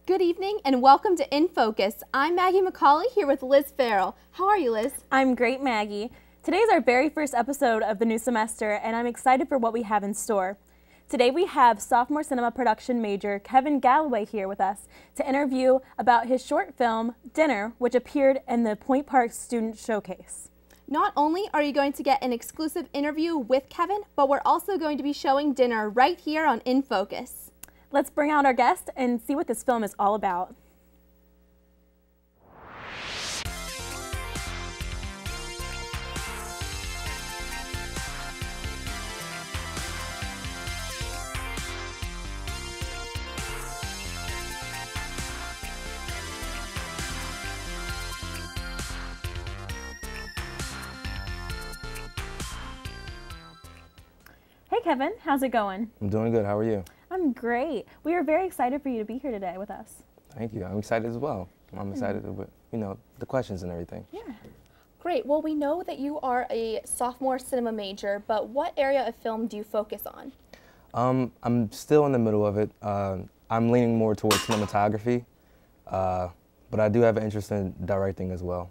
Good evening and welcome to In Focus. I'm Maggie McCauley here with Liz Farrell. How are you, Liz? I'm great, Maggie. Today is our very first episode of the new semester and I'm excited for what we have in store. Today we have sophomore cinema production major Kevin Galloway here with us to interview about his short film, Dinner, which appeared in the Point Park Student Showcase. Not only are you going to get an exclusive interview with Kevin, but we're also going to be showing Dinner right here on In Focus. Let's bring out our guest and see what this film is all about. Hey Kevin, how's it going? I'm doing good. How are you? I'm great. We are very excited for you to be here today with us. Thank you. I'm excited as well. I'm excited with, the questions and everything. Yeah. Great. Well, we know that you are a sophomore cinema major, but what area of film do you focus on? I'm still in the middle of it. I'm leaning more towards cinematography, but I do have an interest in directing as well.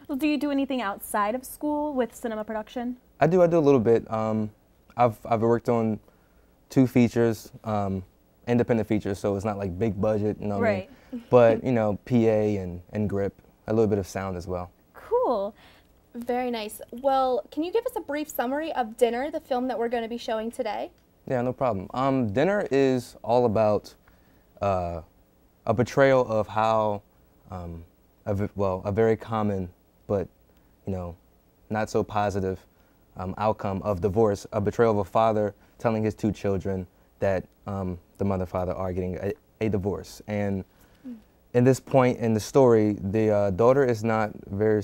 Well, do you do anything outside of school with cinema production? I do a little bit. I've worked on 2 features, independent features, so it's not like big budget, you know what I mean? But, PA and grip, a little bit of sound as well. Cool. Very nice. Well, can you give us a brief summary of Dinner, the film that we're going to be showing today? Yeah, no problem. Dinner is all about a portrayal of how, a very common but, not so positive outcome of divorce, a betrayal of a father telling his 2 children that the mother and father are getting a divorce. And in this point in the story, the daughter is not very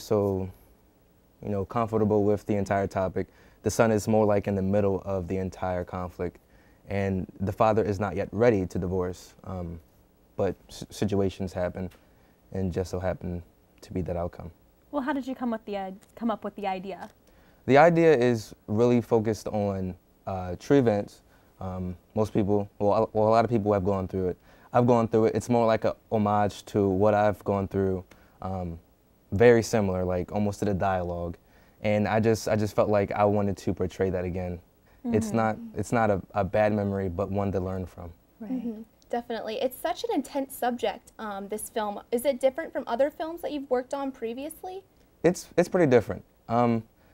comfortable with the entire topic. The son is more like in the middle of the entire conflict. And the father is not yet ready to divorce, but situations happen and just so happen to be that outcome. Well, how did you come up with the idea? The idea is really focused on true events. Most people, a lot of people have gone through it. I've gone through it. It's more like a homage to what I've gone through, very similar, like almost to the dialogue. And I just felt like I wanted to portray that again. Mm-hmm. It's not a bad memory, but one to learn from. Right. Mm-hmm. Definitely. It's such an intense subject, this film. Is it different from other films that you've worked on previously? It's pretty different.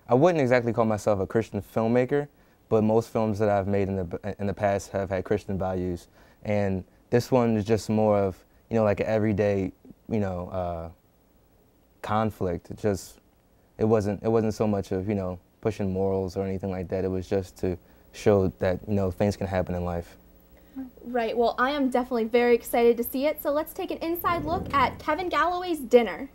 I wouldn't exactly call myself a Christian filmmaker, but most films that I've made in the past have had Christian values, and this one is just more of like an everyday conflict. It wasn't so much of pushing morals or anything like that. It was just to show that things can happen in life. Right. Well, I am definitely very excited to see it. So let's take an inside look at Kevin Galloway's Dinner.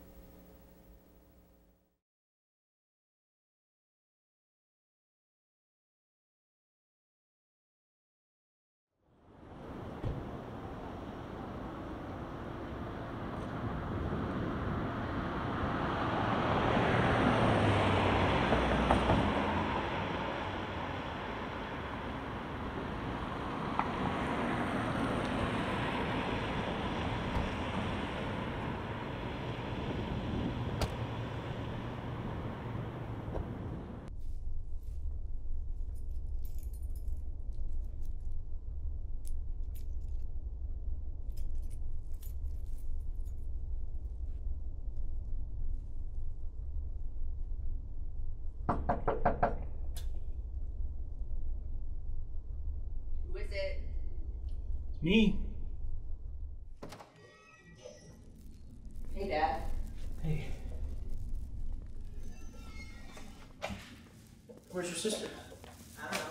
Who is it? It's me. Hey, Dad. Hey. Where's your sister? I don't know.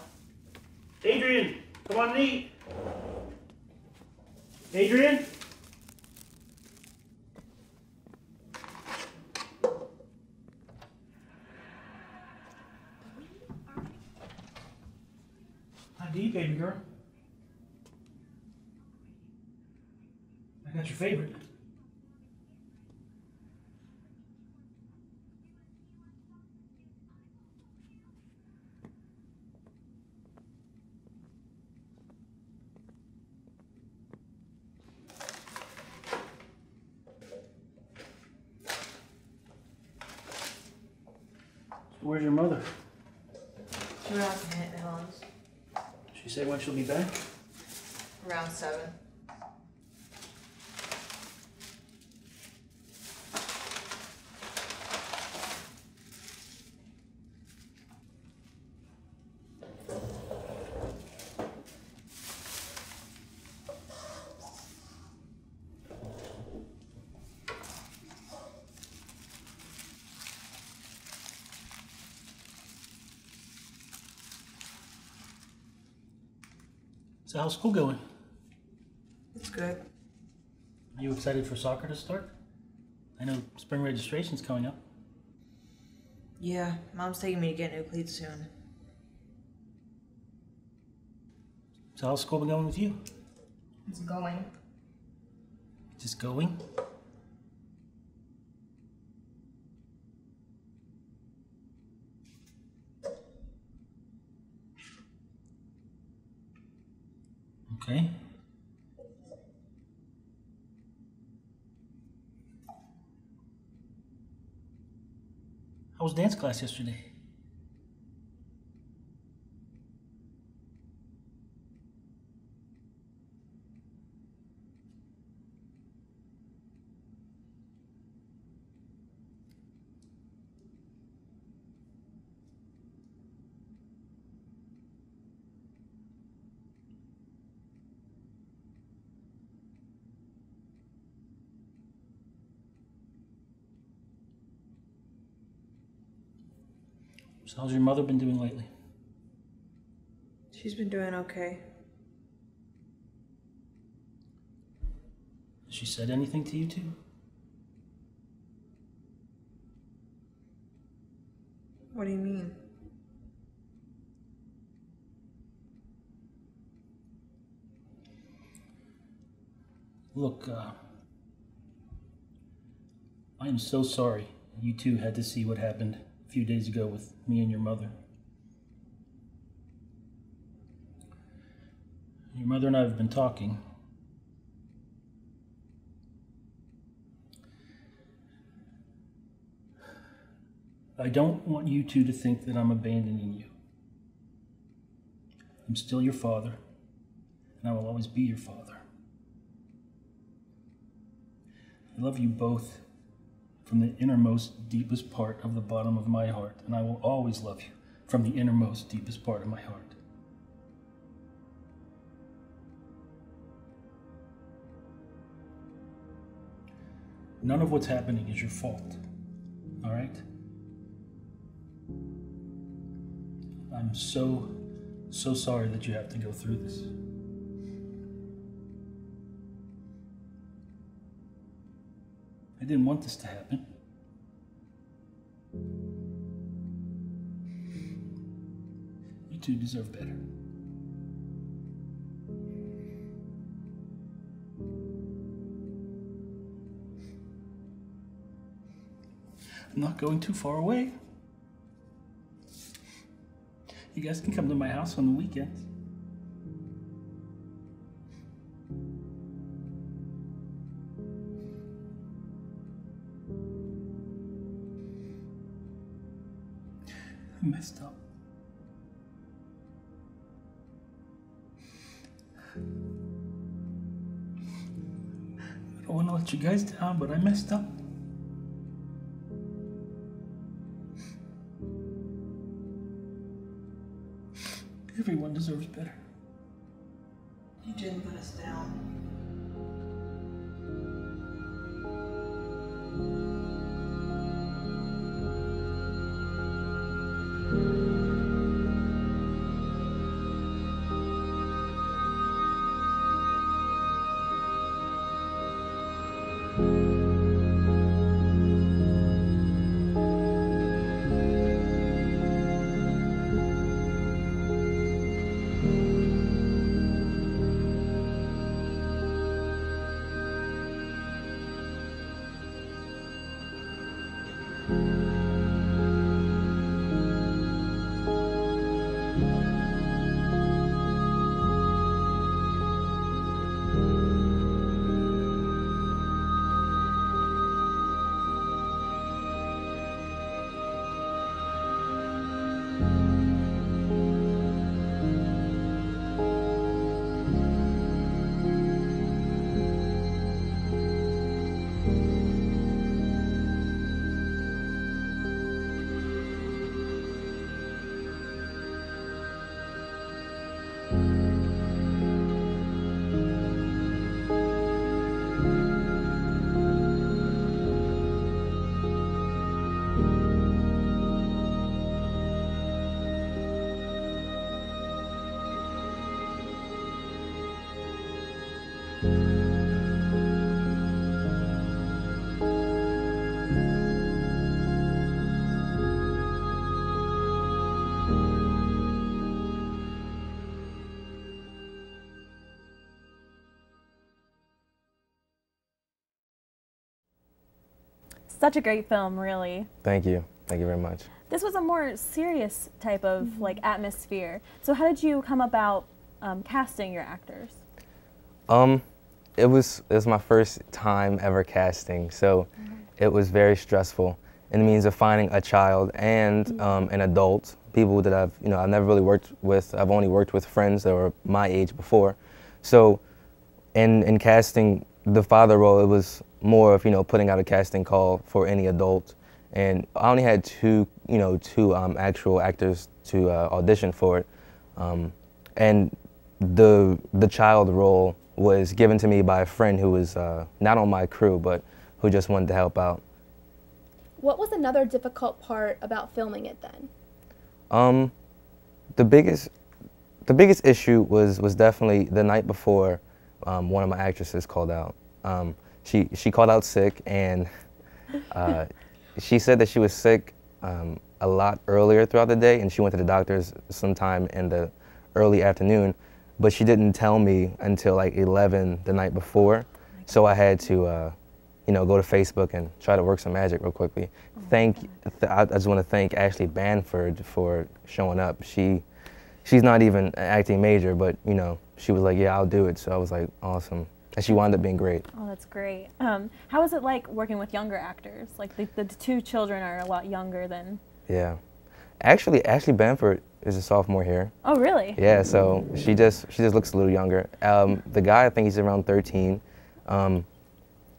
Adrian, come on and eat. Adrian? How deep, baby girl? I got your favorite. Where's your mother? She went out to hit the homes. She say when she'll be back? Around 7. So how's school going? It's good. Are you excited for soccer to start? I know spring registration's coming up. Yeah, Mom's taking me to get new cleats soon. So how's school been going with you? It's going. Just going? Okay. How was dance class yesterday? So how's your mother been doing lately? She's been doing okay. Has she said anything to you two? What do you mean? Look, I am so sorry you two had to see what happened a few days ago with me and your mother. Your mother and I have been talking. I don't want you two to think that I'm abandoning you. I'm still your father, and I will always be your father. I love you both from the innermost, deepest part of the bottom of my heart, and I will always love you from the innermost, deepest part of my heart. None of what's happening is your fault, all right? I'm so sorry that you have to go through this. I didn't want this to happen. You two deserve better. I'm not going too far away. You guys can come to my house on the weekends. I messed up. I don't want to let you guys down, but I messed up. Everyone deserves better. You didn't let us down. such a great film, really. Thank you. Thank you very much. This was a more serious type of like atmosphere. So how did you come about casting your actors? It was my first time ever casting, so it was very stressful in the means of finding a child and an adult, people that I've never really worked with. I've only worked with friends that were my age before. So in casting the father role, it was more of putting out a casting call for any adult, and I only had two actual actors to audition for it, and the child role was given to me by a friend who was not on my crew, but who just wanted to help out. What was another difficult part about filming it then? The biggest issue was definitely the night before. One of my actresses called out. She called out sick, and she said that she was sick a lot earlier throughout the day, and she went to the doctor's sometime in the early afternoon, but she didn't tell me until like 11 the night before. So I had to go to Facebook and try to work some magic real quickly. I just want to thank Ashley Banford for showing up. She's not even an acting major, but she was like, yeah, I'll do it. So I was like, awesome. And she wound up being great. Oh, that's great. How is it like working with younger actors? Like the two children are a lot younger than... Yeah. Actually, Ashley Banford is a sophomore here. Oh, really? Yeah, so she just looks a little younger. The guy, I think he's around 13.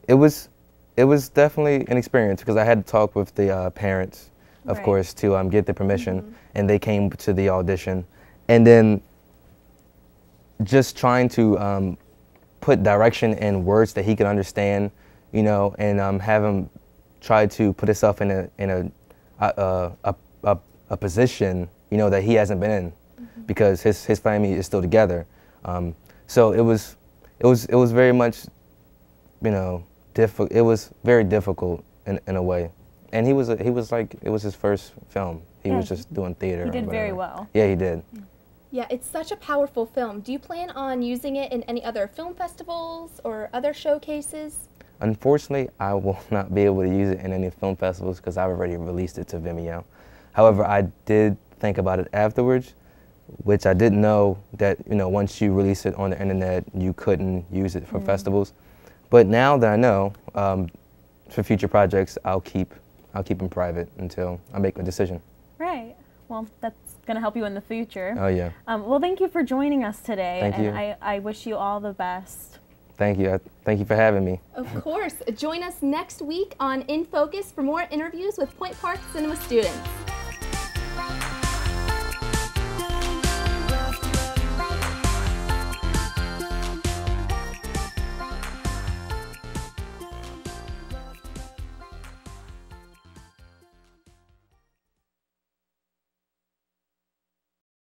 It was definitely an experience because I had to talk with the parents, of course, to get the permission, and they came to the audition. And then just trying to put direction in words that he could understand, and have him try to put himself in a position, that he hasn't been in, because his family is still together. So it was very much, it was very difficult in a way. And it was his first film. He was just doing theater. He did or very whatever. well. Yeah, he did. Yeah, it's such a powerful film. Do you plan on using it in any other film festivals or other showcases? Unfortunately, I will not be able to use it in any film festivals because I've already released it to Vimeo. However, I did think about it afterwards, which I didn't know that, once you release it on the internet, you couldn't use it for festivals. But now that I know, for future projects, I'll keep them private until I make a decision. Right. Well, that's going to help you in the future. Oh, yeah. Well, thank you for joining us today. Thank you. And I wish you all the best. Thank you. Thank you for having me. Of course. Join us next week on In Focus for more interviews with Point Park Cinema students.